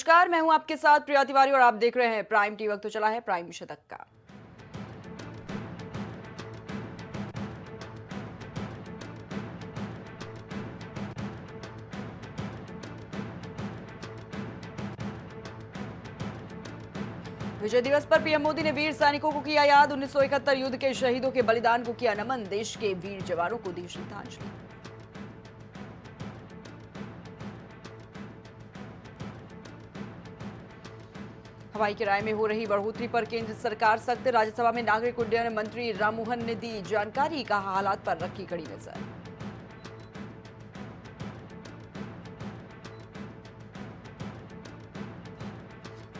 नमस्कार, मैं हूं आपके साथ प्रिया तिवारी और आप देख रहे हैं प्राइम टी। वक्त तो चला है प्राइम शतक का। विजय दिवस पर पीएम मोदी ने वीर सैनिकों को किया याद। 1971 युद्ध के शहीदों के बलिदान को किया नमन। देश के वीर जवानों को दी श्रद्धांजलि। हवाई किराए में हो रही बढ़ोतरी पर केंद्र सरकार सख्त। राज्यसभा में नागरिक उड्डयन मंत्री राममोहन ने दी जानकारी। कहा, हालात पर रखी कड़ी नजर।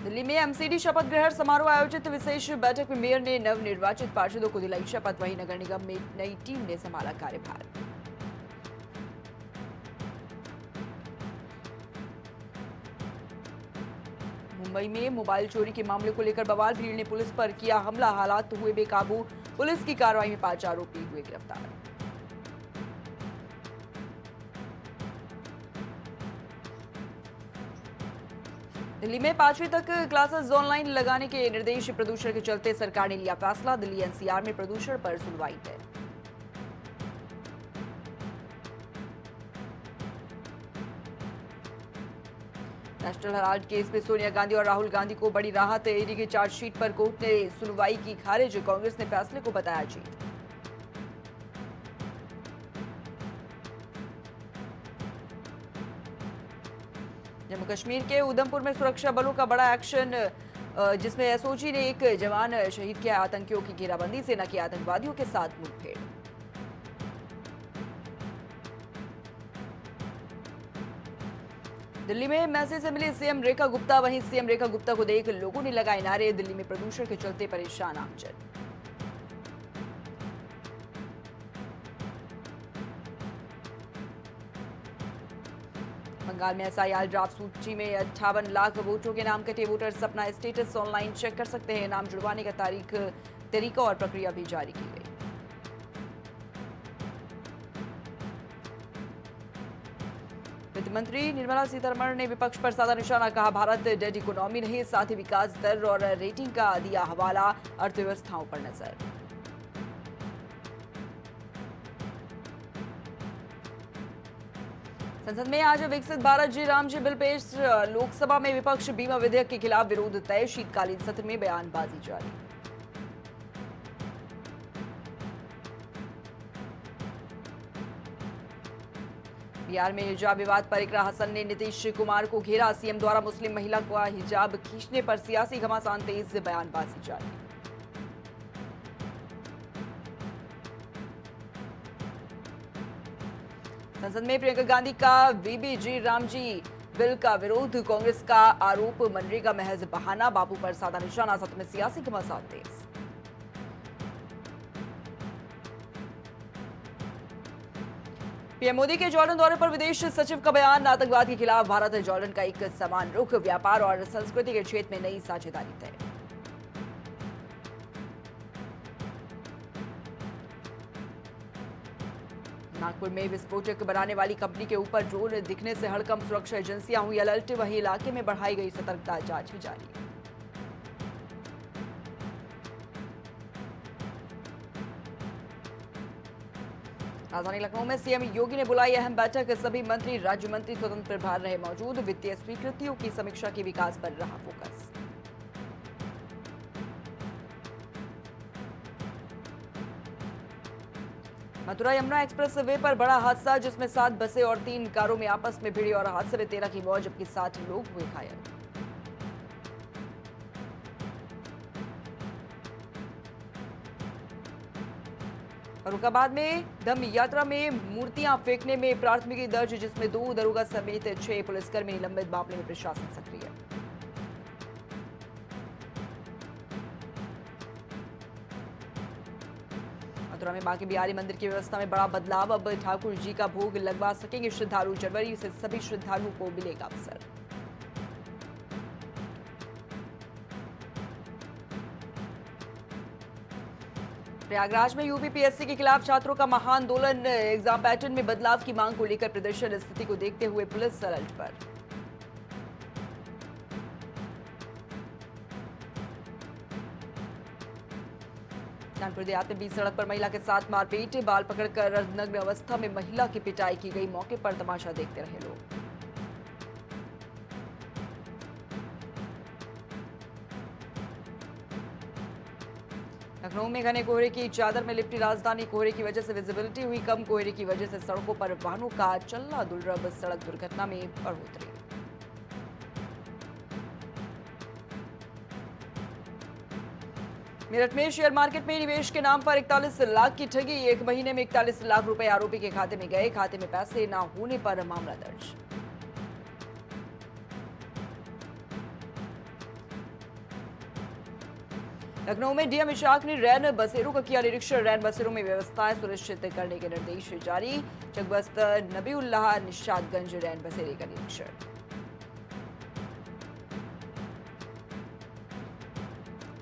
दिल्ली में एमसीडी शपथ ग्रहण समारोह आयोजित। विशेष बैठक में मेयर ने नवनिर्वाचित पार्षदों को दिलाई शपथ। वहीं नगर निगम में नई टीम ने संभाला कार्यभार। मुंबई में मोबाइल चोरी के मामले को लेकर बवाल। भीड़ ने पुलिस पर किया हमला। हालात हुए बेकाबू। पुलिस की कार्रवाई में 5 आरोपी हुए गिरफ्तार। दिल्ली में 5वीं तक क्लासेस ऑनलाइन लगाने के निर्देश। प्रदूषण के चलते सरकार ने लिया फैसला। दिल्ली एनसीआर में प्रदूषण पर सुनवाई है। नेशनल हेराल्ड केस में सोनिया गांधी और राहुल गांधी को बड़ी राहत। ईडी की चार्जशीट पर कोर्ट ने सुनवाई की खारिज। कांग्रेस ने फैसले को बताया जीत। जम्मू कश्मीर के उधमपुर में सुरक्षा बलों का बड़ा एक्शन, जिसमें एसओजी ने एक जवान शहीद किया। आतंकियों की घेराबंदी, सेना के आतंकवादियों के साथ मुठभेड़। दिल्ली में मैसेज से मिली सीएम रेखा गुप्ता। वहीं सीएम रेखा गुप्ता को देख लोगों ने लगाए नारे। दिल्ली में प्रदूषण के चलते परेशान आमजन। बंगाल में एसआईआर ड्राफ्ट सूची में 58 लाख वोटरों के नाम कटे। वोटर्स अपना स्टेटस ऑनलाइन चेक कर सकते हैं। नाम जुड़वाने का तरीका और प्रक्रिया भी जारी की गई। वित्त मंत्री निर्मला सीतारमण ने विपक्ष पर साधा निशाना। कहा, भारत डेड इकोनॉमी नहीं, साथ ही विकास दर और रेटिंग का दिया हवाला। अर्थव्यवस्थाओं पर नजर। संसद में आज विकसित भारत जी राम जी बिल पेश। लोकसभा में विपक्ष बीमा विधेयक के खिलाफ विरोध तय। शीतकालीन सत्र में बयानबाजी जारी। बिहार में हिजाब विवाद पर इकरा हसन ने नीतीश कुमार को घेरा। सीएम द्वारा मुस्लिम महिला का हिजाब खींचने पर सियासी घमासान तेज। बयानबाजी जारी। संसद में प्रियंका गांधी का वीबीजी रामजी बिल का विरोध। कांग्रेस का आरोप, मनरेगा महज बहाना। बापू पर साधा निशाना। सत्र में सियासी घमासान तेज। पीएम मोदी के जॉर्डन दौरे पर विदेश सचिव का बयान। आतंकवाद के खिलाफ भारत और जॉर्डन का एक समान रुख। व्यापार और संस्कृति के क्षेत्र में नई साझेदारी तय। नागपुर में विस्फोटक बनाने वाली कंपनी के ऊपर ड्रोन दिखने से हड़कंप। सुरक्षा एजेंसियां हुई अलर्ट। वहीं इलाके में बढ़ाई गई सतर्कता। जांच भी जारी। राजधानी लखनऊ में सीएम योगी ने बुलाई अहम बैठक। सभी मंत्री, राज्य मंत्री स्वतंत्र प्रभार रहे मौजूद। वित्तीय स्वीकृतियों की समीक्षा की विकास पर रहा focus. Mathura Yamuna express way पर बड़ा हादसा, जिसमें 7 बसें और 3 कारों में आपस में भिड़ी और हादसे में 13 की मौत जबकि 60 लोग हुए घायल। फर्रुखाबाद में धम्म यात्रा में मूर्तियां फेंकने में प्राथमिकी दर्ज, जिसमें 2 दरोगा समेत 6 पुलिसकर्मी निलंबित। मामले में प्रशासन सक्रिय। मथुरा में बांके बिहारी मंदिर की व्यवस्था में बड़ा बदलाव। अब ठाकुर जी का भोग लगवा सकेंगे श्रद्धालु। जनवरी से सभी श्रद्धालुओं को मिलेगा अवसर। प्रयागराज में यूपीपीएससी के खिलाफ छात्रों का महाआंदोलन। एग्जाम पैटर्न में बदलाव की मांग को लेकर प्रदर्शन। स्थिति को देखते हुए पुलिस अलर्ट पर। कानपुर देहात में बीच सड़क पर महिला के साथ मारपीट, बाल पकड़कर अर्धनग्न अवस्था में महिला की पिटाई की गई। मौके पर तमाशा देखते रहे लोग। लखनऊ में घने कोहरे की चादर में लिपटी राजधानी। कोहरे की वजह से विजिबिलिटी हुई कम। कोहरे की वजह से सड़कों पर वाहनों का चलना दुर्लभ। सड़क दुर्घटना में बढ़ोतरी। मेरठ में शेयर मार्केट में निवेश के नाम पर 41 लाख की ठगी। एक महीने में 41 लाख रुपए आरोपी के खाते में गए। खाते में पैसे न होने पर मामला दर्ज। लखनऊ में डीएम इशाक ने रैन बसेरों का किया निरीक्षण। रैन बसेरों में व्यवस्थाएं सुनिश्चित करने के निर्देश जारी। चकबस्तर, नबीउल्लाह, निशादगंज रैन बसेरे का निरीक्षण।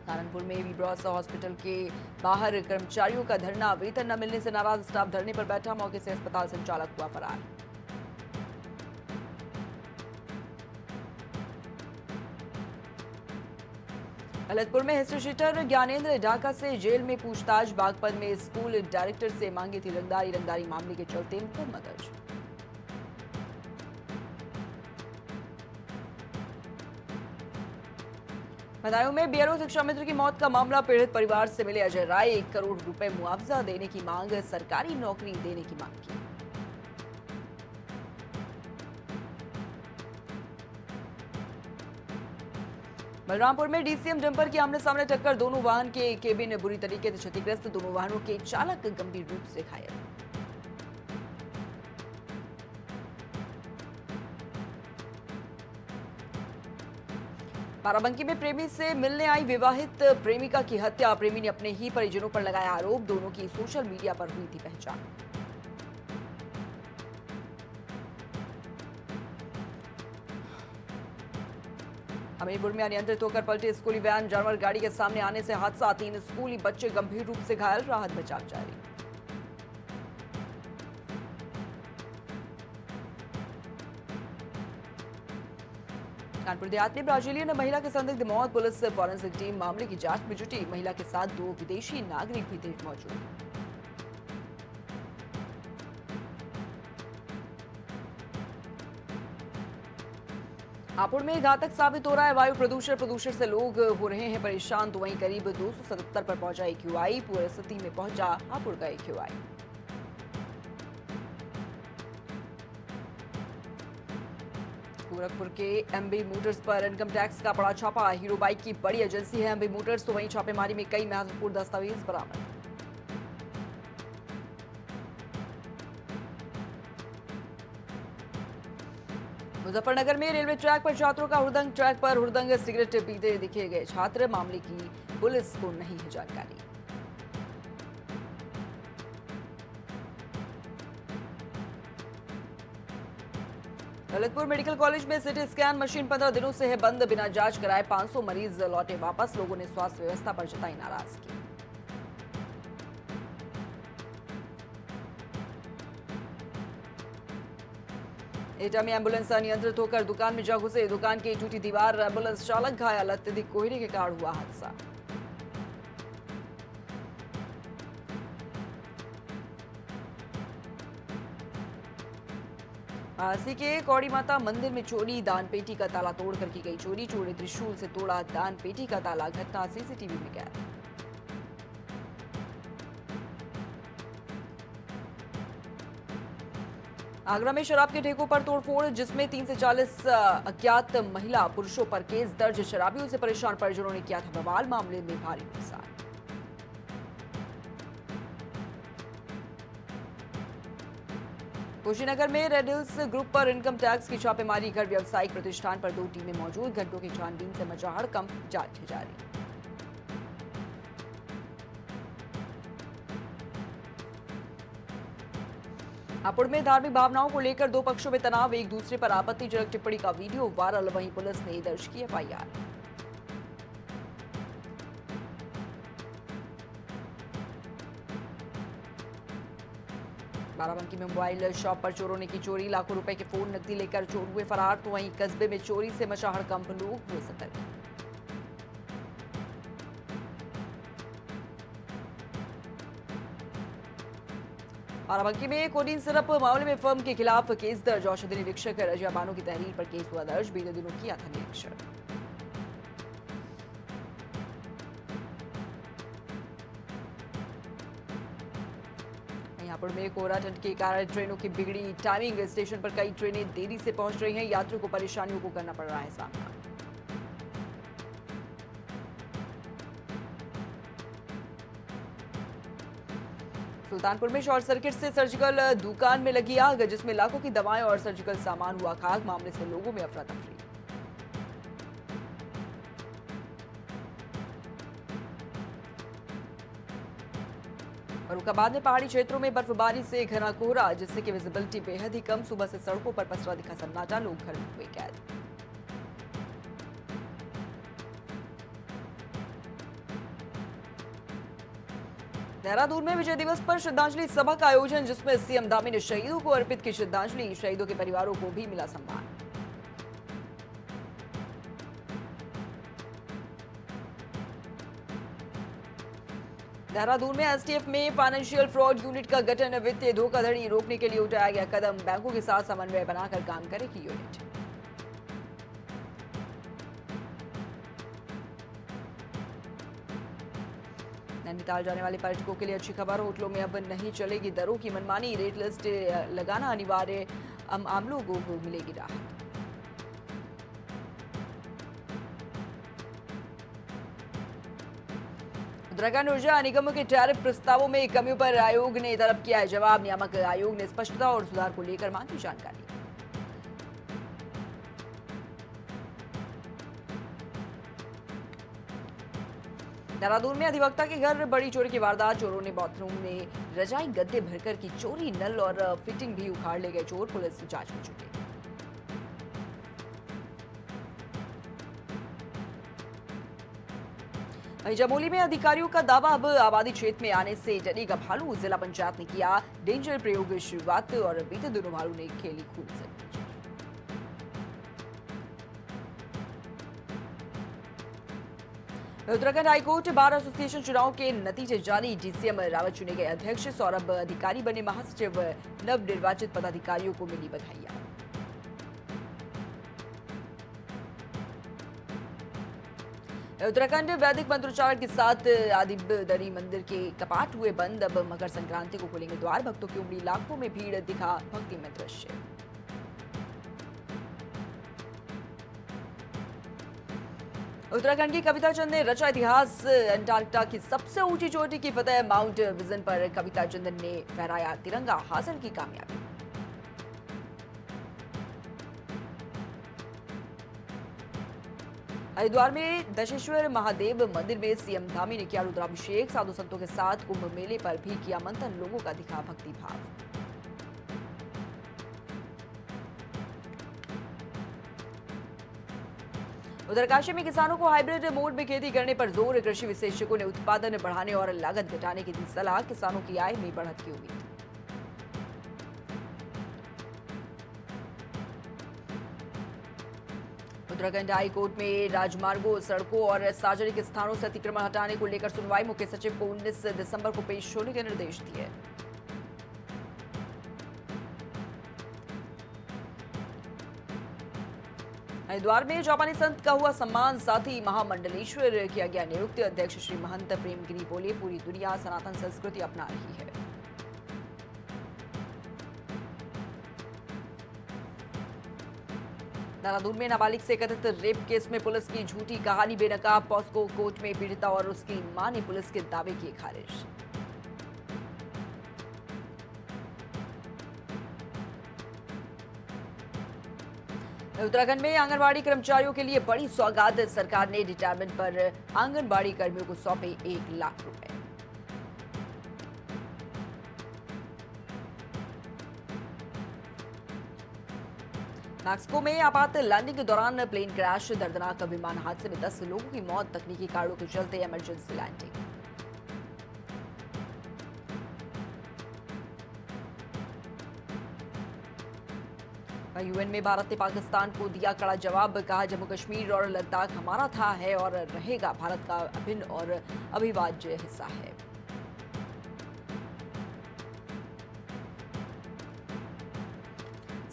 सहारनपुर में वीब्रॉस हॉस्पिटल के बाहर कर्मचारियों का धरना। वेतन न मिलने से नाराज स्टाफ धरने पर बैठा। मौके से अस्पताल संचालक हुआ फरार। ललितपुर में हिस्ट्री शीटर ज्ञानेंद्र ढाका से जेल में पूछताछ। बागपत में स्कूल डायरेक्टर से मांगी थी रंगदारी। रंगदारी मामले के चलते मुकदमा दर्ज। बदायूं में बीएलओ शिक्षा मित्र की मौत का मामला। पीड़ित परिवार से मिले अजय राय। 1 करोड़ रुपए मुआवजा देने की मांग। सरकारी नौकरी देने की मांग की। बलरामपुर में डीसीएम डंपर की आमने सामने टक्कर। दोनों वाहन के केबिन बुरी तरीके से क्षतिग्रस्त। दोनों वाहनों के चालक गंभीर रूप से घायल। बाराबंकी में प्रेमी से मिलने आई विवाहित प्रेमिका की हत्या। प्रेमी ने अपने ही परिजनों पर लगाया आरोप। दोनों की सोशल मीडिया पर हुई थी पहचान। हमीरपुर में अनियंत्रित होकर पलटी स्कूली वैन। जानवर गाड़ी के सामने आने से हादसा। 3 स्कूली बच्चे गंभीर रूप से घायल। राहत बचाव जारी। कानपुर देहात में ब्राजीलियन महिला की संदिग्ध मौत। पुलिस फॉरेंसिक टीम मामले की जांच में जुटी। महिला के साथ 2 विदेशी नागरिक भी थे मौजूद। हापुड़ में घातक साबित हो रहा है वायु प्रदूषण। प्रदूषण से लोग हो रहे हैं परेशान। तो वहीं करीब 277 पर पहुंचा AQI। पूरे स्थिति में पहुंचा हापुड़ का AQI। गोरखपुर के एमबी मोटर्स पर इनकम टैक्स का बड़ा छापा। हीरो बाइक की बड़ी एजेंसी है एमबी मोटर्स। तो वहीं छापेमारी में कई महत्वपूर्ण दस्तावेज बरामद। मुजफ्फरनगर में रेलवे ट्रैक पर छात्रों का हुड़दंग। ट्रैक पर हुड़दंग सिगरेट पीते दिखे गए छात्र। मामले की पुलिस को नहीं है जानकारी। ललितपुर मेडिकल कॉलेज में सिटी स्कैन मशीन 15 दिनों से है बंद। बिना जांच कराए 500 मरीज लौटे वापस। लोगों ने स्वास्थ्य व्यवस्था पर जताई नाराजगी। एटा में एम्बुलेंस अनियंत्रित होकर दुकान में जा घुसे। दुकान की टूटी दीवार। एम्बुलेंस चालक घायल। अत्यधिक कोहरे के कारण हुआ हादसा। वाराणसी के कौड़ी माता मंदिर में चोरी। दान पेटी का ताला तोड़कर की गई चोरी। चोर ने त्रिशूल से तोड़ा दान पेटी का ताला। घटना सीसीटीवी में कैद। आगरा में शराब के ठेकों पर तोड़फोड़। जिसमें 3 से 40 अज्ञात महिला पुरुषों पर केस दर्ज। शराबियों से परेशान परिजनों ने किया था बवाल। मामले में भारी नुकसान। कुशीनगर में रेड हिल्स ग्रुप पर इनकम टैक्स की छापेमारी। घर व्यावसायिक प्रतिष्ठान पर 2 टीमें मौजूद। घंटों की छानबीन से मचा हड़कंप। जांच जारी। हापुड़ में धार्मिक भावनाओं को लेकर 2 पक्षों में तनाव। एक दूसरे पर आपत्तिजनक टिप्पणी का वीडियो वायरल। वहीं पुलिस ने दर्ज की FIR। बाराबंकी में मोबाइल शॉप पर चोरों ने की चोरी। लाखों रुपए के फोन नकदी लेकर चोर हुए फरार। तो वहीं कस्बे में चोरी से मचा हड़कंप। लोग हुए सतर्क। बाराबंकी में कोडीन सिरप मामले में फर्म के खिलाफ केस दर्ज। औषधि निरीक्षक रजिया बानो की तहरीर पर केस हुआ दर्ज। बीते दिनों किया था निरीक्षण। हापुड़ में कोहरा ठंड के कारण ट्रेनों की बिगड़ी टाइमिंग। स्टेशन पर कई ट्रेनें देरी से पहुंच रही हैं। यात्रियों को परेशानियों को करना पड़ रहा है सामना। सुल्तानपुर में शॉर्ट सर्किट से सर्जिकल दुकान में लगी आग, जिसमें लाखों की दवाएं और सर्जिकल सामान हुआ खाक। मामले से लोगों में अफरा तफरी। फरुखाबाद में पहाड़ी क्षेत्रों में बर्फबारी से घना कोहरा, जिससे कि विजिबिलिटी बेहद ही कम। सुबह से सड़कों पर पसरा दिखा सन्नाटा। लोग घर में हुए कैद। देहरादून में विजय दिवस पर श्रद्धांजलि सभा का आयोजन, जिसमें सीएम धामी ने शहीदों को अर्पित की श्रद्धांजलि। शहीदों के परिवारों को भी मिला सम्मान। देहरादून में एसटीएफ में फाइनेंशियल फ्रॉड यूनिट का गठन। वित्तीय धोखाधड़ी रोकने के लिए उठाया गया कदम। बैंकों के साथ समन्वय बनाकर काम करेगी यूनिट। नैनीताल जाने वाले पर्यटकों के लिए अच्छी खबर। होटलों में अब नहीं चलेगी दरों की मनमानी। रेट लिस्ट लगाना अनिवार्य। आमलों को मिलेगी राहत। उत्तराखंड ऊर्जा निगमों के टैरिफ प्रस्तावों में कमियों पर आयोग ने तलब किया है जवाब। नियामक आयोग ने स्पष्टता और सुधार को लेकर मांगी जानकारी। देहरादून में अधिवक्ता के घर बड़ी चोरी की वारदात। चोरों ने बाथरूम में रजाई गद्दे भरकर की चोरी। नल और फिटिंग भी उखाड़ ले गए चोर। पुलिस की जांच में जुटी। वहीं चमोली में अधिकारियों का दावा, अब आबादी क्षेत्र में आने से डरेगा भालू। जिला पंचायत ने किया डेंजर प्रयोग की शुरुआत और बीते दिनों भालू ने खेली खून से। उत्तराखंड हाईकोर्ट बार एसोसिएशन चुनाव के नतीजे जारी। डीसीएम रावत चुने गए अध्यक्ष। सौरभ अधिकारी बने महासचिव। नवनिर्वाचित पदाधिकारियों को मिली बधाइयां। उत्तराखंड वैदिक मंत्रोच्चारण के साथ आदिबदरी मंदिर के कपाट हुए बंद। अब मकर संक्रांति को खुलेंगे द्वार। भक्तों की उमड़ी लाखों में भीड़। दिखा भक्ति में दृश्य। उत्तराखंड की कविता चंद ने रचा इतिहास। अंटार्कटिका की सबसे ऊंची चोटी की फतेह। माउंट विजन पर कविता चंदन ने फहराया तिरंगा। हासिल की कामयाबी। हरिद्वार में दशेश्वर महादेव मंदिर में सीएम धामी ने किया रुद्राभिषेक। साधु संतों के साथ कुंभ मेले पर भी किया मंथन। लोगों का दिखा भक्ति भाव। उत्तरकाशी में किसानों को हाइब्रिड मोड में खेती करने पर जोर। कृषि विशेषज्ञों ने उत्पादन बढ़ाने और लागत घटाने की दी सलाह। किसानों की आय में बढ़त की उम्मीद। उत्तराखंड हाई कोर्ट में राजमार्गों, सड़कों और सार्वजनिक स्थानों से अतिक्रमण हटाने को लेकर सुनवाई। मुख्य सचिव को 19 दिसंबर को पेश होने के निर्देश दिए। हरिद्वार में जापानी संत का हुआ सम्मान। साथ ही महामंडलेश्वर किया गया नियुक्त। अध्यक्ष श्री महंत प्रेमगिरी बोले, पूरी दुनिया सनातन संस्कृति अपना रही है। देहरादून में नाबालिग से कथित रेप केस में पुलिस की झूठी कहानी बेनकाब। पॉस्को कोर्ट में पीड़िता और उसकी मां ने पुलिस के दावे किए खारिज। उत्तराखंड में आंगनबाड़ी कर्मचारियों के लिए बड़ी सौगात। सरकार ने रिटायरमेंट पर आंगनबाड़ी कर्मियों को सौंपे 1 लाख रुपए। मैक्सिको में आपात लैंडिंग के दौरान प्लेन क्रैश। दर्दनाक विमान हादसे में 10 लोगों की मौत। तकनीकी कारणों के चलते इमरजेंसी लैंडिंग। यूएन में भारत ने पाकिस्तान को दिया कड़ा जवाब। कहा, जम्मू कश्मीर और लद्दाख हमारा था, है और रहेगा। भारत का अभिन्न और अविभाज्य हिस्सा है।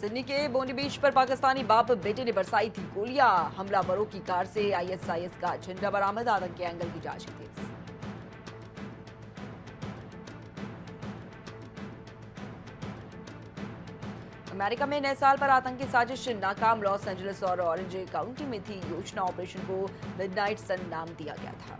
सिडनी के बोनी बीच पर पाकिस्तानी बाप बेटे ने बरसाई थी गोलियां। हमलावरों की कार से आईएसआईएस का झंडा बरामद। आतंकी एंगल की जांच की तेज। अमेरिका में नए साल पर आतंकी साजिश नाकाम। लॉस एंजलिस और ऑरेंज काउंटी में थी योजना। ऑपरेशन को मिडनाइट सन नाम दिया गया था।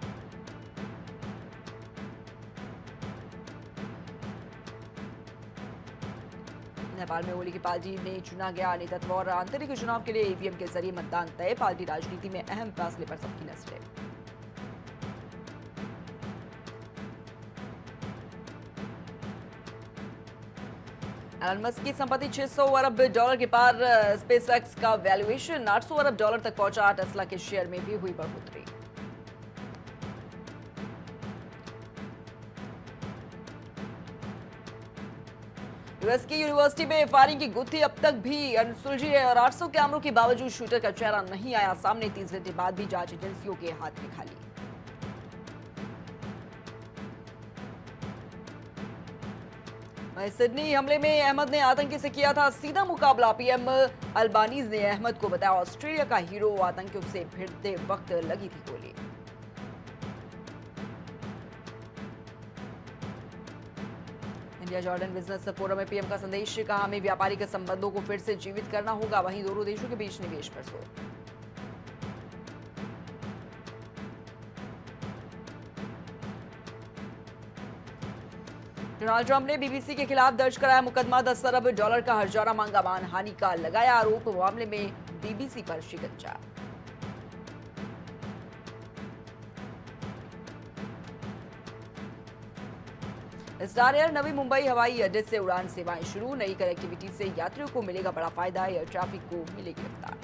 नेपाल में ओली की पार्टी में चुना गया नेतृत्व और आंतरिक चुनाव के लिए ईवीएम के जरिए मतदान तय। पार्टी राजनीति में अहम फैसले पर सबकी नजरें। एलन मस्क की संपत्ति 600 अरब डॉलर के पार। स्पेसएक्स का वैल्यूएशन 800 अरब डॉलर तक पहुंचा। टेस्ला के शेयर में भी हुई बढ़ोतरी। यूएस की यूनिवर्सिटी में फायरिंग की गुत्थी अब तक भी अनसुलझी है और 800 कैमरों के बावजूद शूटर का चेहरा नहीं आया सामने। 30 घंटे बाद भी जांच एजेंसियों के हाथ में खाली। सिडनी हमले में अहमद ने आतंकी से किया था सीधा मुकाबला। पीएम अल्बानीज ने अहमद को बताया ऑस्ट्रेलिया का हीरो। आतंकियों से भिड़ते वक्त लगी थी गोली। इंडिया जॉर्डन बिजनेस फोरम में पीएम का संदेश। कहा हमें व्यापारिक संबंधों को फिर से जीवित करना होगा। वहीं दोनों देशों के बीच निवेश पर जोर। डोनाल्ड ट्रंप ने बीबीसी के खिलाफ दर्ज कराया मुकदमा। 10 अरब डॉलर का हर्जाना मांगा। मानहानि का लगाया आरोप। मामले में बीबीसी पर शिकंजा। स्टार एयर नवी मुंबई हवाई अड्डे से उड़ान सेवाएं शुरू। नई कनेक्टिविटी से यात्रियों को मिलेगा बड़ा फायदा। एयर ट्रैफिक को मिलेगी रफ्तार।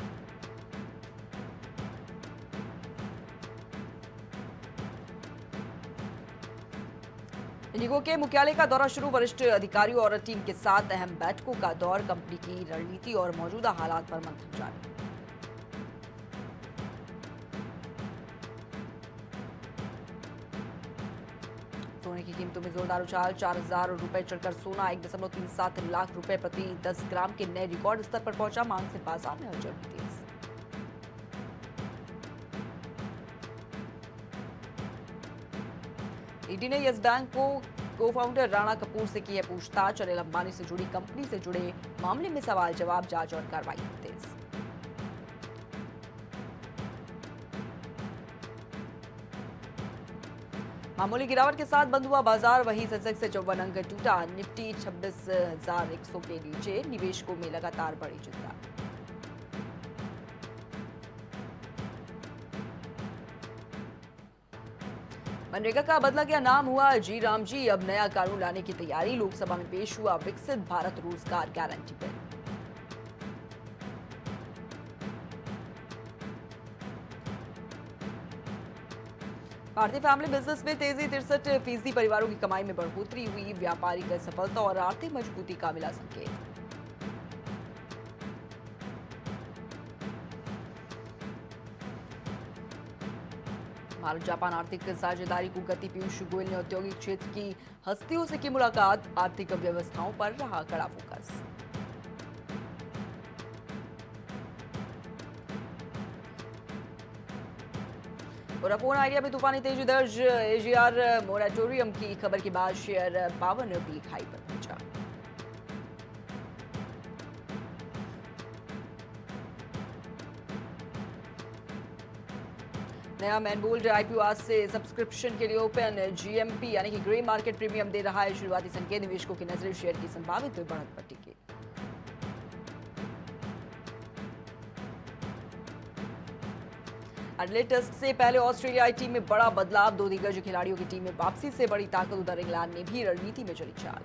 इंडिगो के मुख्यालय का दौरा शुरू। वरिष्ठ अधिकारियों और टीम के साथ अहम बैठकों का दौर। कंपनी की रणनीति और मौजूदा हालात पर मंथन जारी। सोने की कीमतों में जोरदार उछाल। 4000 रुपए चढ़कर सोना 1.37 लाख रुपए प्रति 10 ग्राम के नए रिकॉर्ड स्तर पर पहुंचा। मांग से बाजार में हलचल तेज। ईडी ने यस बैंक को फाउंडर राणा कपूर से की है पूछताछ। अनिल अंबानी से जुड़ी कंपनी से जुड़े मामले में सवाल जवाब। जांच और कार्रवाई तेज। मामूली गिरावट के साथ बंद हुआ बाजार। वहीं सेंसेक्स से 54 अंक टूटा। निफ्टी 26,100 के नीचे। निवेशकों में लगातार बढ़ी चिंता। मनरेगा का बदला गया नाम हुआ जी राम जी। अब नया कानून लाने की तैयारी। लोकसभा में पेश हुआ विकसित भारत रोजगार गारंटी बिल। भारतीय फैमिली बिजनेस में तेजी। 63% परिवारों की कमाई में बढ़ोतरी हुई। व्यापारिक सफलता और आर्थिक मजबूती का मिला संकेत। भारत जापान आर्थिक साझेदारी को गति। पीयूष गोयल ने औद्योगिक क्षेत्र की हस्तियों से की मुलाकात। आर्थिक व्यवस्थाओं पर रहा कड़ा फोकस। वोडाफोन आइडिया में तूफानी तेजी दर्ज। एजीआर मोरेटोरियम की खबर के बाद शेयर 52 पीक हाई पर पहुंचा। नया मैनबोल्ड आईपीओ आज से सब्सक्रिप्शन के लिए ओपन। जीएमपी यानी कि ग्रे मार्केट प्रीमियम दे रहा है। शुरुआती संकेत निवेशकों की नजरें शेयर की संभावित बढ़त पर टिकी। एडिलेड टेस्ट से पहले ऑस्ट्रेलियाई टीम में बड़ा बदलाव। 2 दिग्गज खिलाड़ियों की टीम में वापसी से बड़ी ताकत। उधर इंग्लैंड ने भी रणनीति में चली चाल।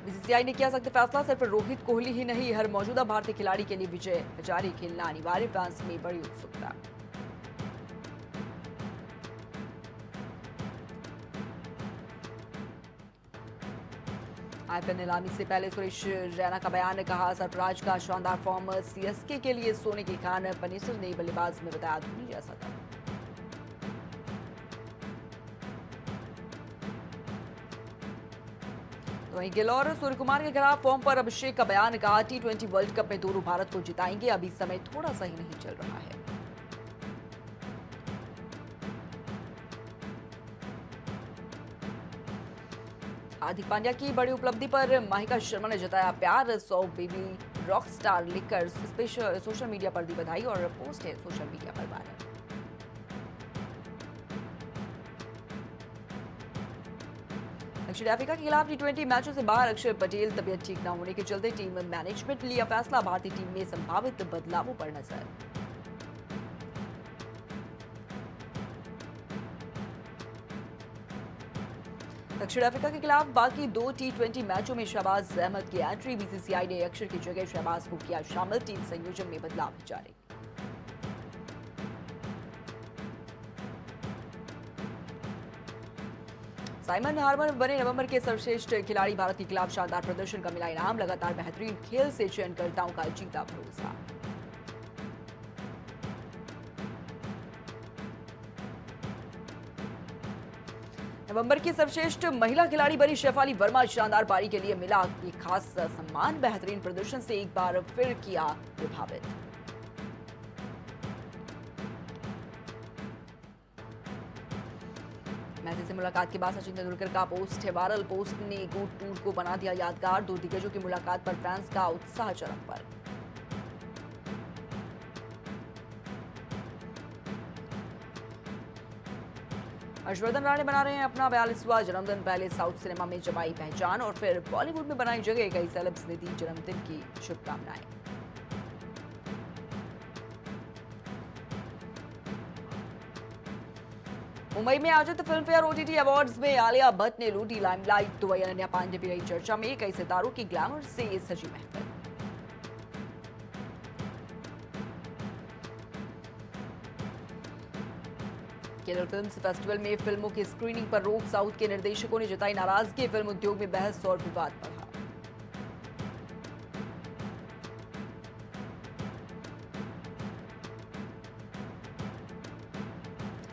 बीसीसीआई ने किया सख्त फैसला। सिर्फ रोहित कोहली ही नहीं, हर मौजूदा भारतीय खिलाड़ी के लिए विजय हजारे खेलना अनिवार्य। फैंस में बड़ी उत्सुकता। आईपीएल नीलामी से पहले सुरेश रैना का बयान। कहा सरफराज का शानदार फॉर्म सीएसके के लिए सोने की खान। पनेसर ने बल्लेबाज में बताया धोनी जैसा था। तो वहीं गिल और सूर्यकुमार के खिलाफ फॉर्म पर अभिषेक का बयान, कहा T20 वर्ल्ड कप में दोनों भारत को जिताएंगे, अभी समय थोड़ा सा ही नहीं चल रहा है। हार्दिक पांड्या की बड़ी उपलब्धि पर माहिका शर्मा ने जताया प्यार, 100 बेबी रॉक स्टार लिखकर स्पेशल सोशल मीडिया पर दी बधाई और पोस्ट है सोशल मीडिया पर वायरल। दक्षिण अफ्रीका के खिलाफ T20 मैचों से बाहर अक्षर पटेल, तबियत ठीक न होने के चलते टीम मैनेजमेंट लिया फैसला, भारतीय टीम में संभावित बदलावों पर नजर। दक्षिण अफ्रीका के खिलाफ बाकी 2 T20 मैचों में शहबाज अहमद की एंट्री, बीसीसीआई ने अक्षर की जगह शहबाज को किया शामिल, टीम संयोजन में बदलाव जारी। साइमन हार्बर बने नवंबर के सर्वश्रेष्ठ खिलाड़ी, भारत के खिलाफ शानदार प्रदर्शन का मिला इनाम, लगातार बेहतरीन खेल से चयनकर्ताओं का जीता भरोसा। नवंबर की सर्वश्रेष्ठ महिला खिलाड़ी बनी शेफाली वर्मा, शानदार पारी के लिए मिला ये खास सम्मान, बेहतरीन प्रदर्शन से एक बार फिर किया प्रभावित। मैथी से मुलाकात के बाद सचिन तेंदुलकर का पोस्ट है वायरल, पोस्ट ने गोट टूर को बना दिया यादगार, 2 दिग्गजों की मुलाकात पर फैंस का उत्साह चरम पर। हर्षवर्धन राणे बना रहे हैं अपना 42वां जन्मदिन, पहले साउथ सिनेमा में जमाई पहचान और फिर बॉलीवुड में बनाई जगह, कई सेलेब्स ने दी जन्मदिन की शुभकामनाएं। मुंबई में आयोजित फिल्म फेयर OTT अवार्ड्स में आलिया भट्ट ने लूटी लाइमलाइट, तो वही अनन्या पांडे भी रही चर्चा में, कई सितारों की ग्लैमर से सजी महफिल। केरल फिल्म फेस्टिवल में फिल्मों की स्क्रीनिंग पर रोक, साउथ के निर्देशकों ने जताई नाराजगी, फिल्म उद्योग में बहस और विवाद बढ़ा।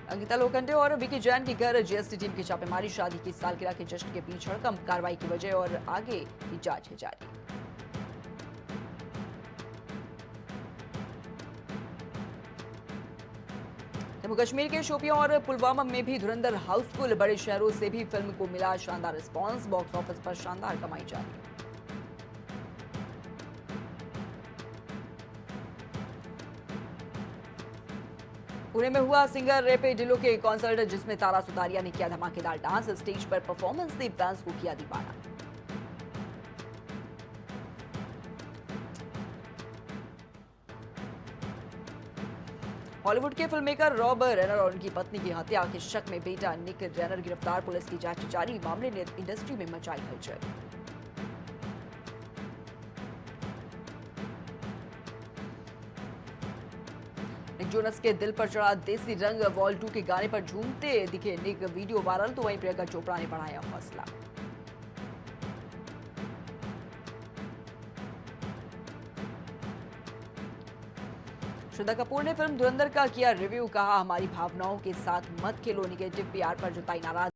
अंकिता लोखंडे और विकी जैन के घर जीएसटी टीम की छापेमारी, शादी की सालगिरह के जश्न के बीच हड़कंप, कार्रवाई की वजह और आगे की जांच है जारी। जम्मू कश्मीर के शोपियां और पुलवामा में भी धुरंधर हाउसफुल, बड़े शहरों से भी फिल्म को मिला शानदार रिस्पांस, बॉक्स ऑफिस पर शानदार कमाई जारी। पुणे में हुआ सिंगर रेपे डिलो के कॉन्सर्ट, जिसमें तारा सुतारिया ने किया धमाकेदार डांस, स्टेज पर परफॉर्मेंस ने फैंस को किया दीवाना। हॉलीवुड के फिल्ममेकर रॉब रेनर और उनकी पत्नी की हत्या के शक में बेटा निक रेनर गिरफ्तार, पुलिस की जांच जारी, मामले ने इंडस्ट्री में मचाई हलचल। निक जोनस के दिल पर चढ़ा देसी रंग, वॉल 2 के गाने पर झूमते दिखे निक, वीडियो वायरल, तो वहीं प्रियंका चोपड़ा ने बढ़ाया हौसला। श्रद्धा कपूर ने फिल्म धुरंधर का किया रिव्यू, कहा हमारी भावनाओं के साथ मत खेलो, निगेटिव PR पर जताई नाराजगी।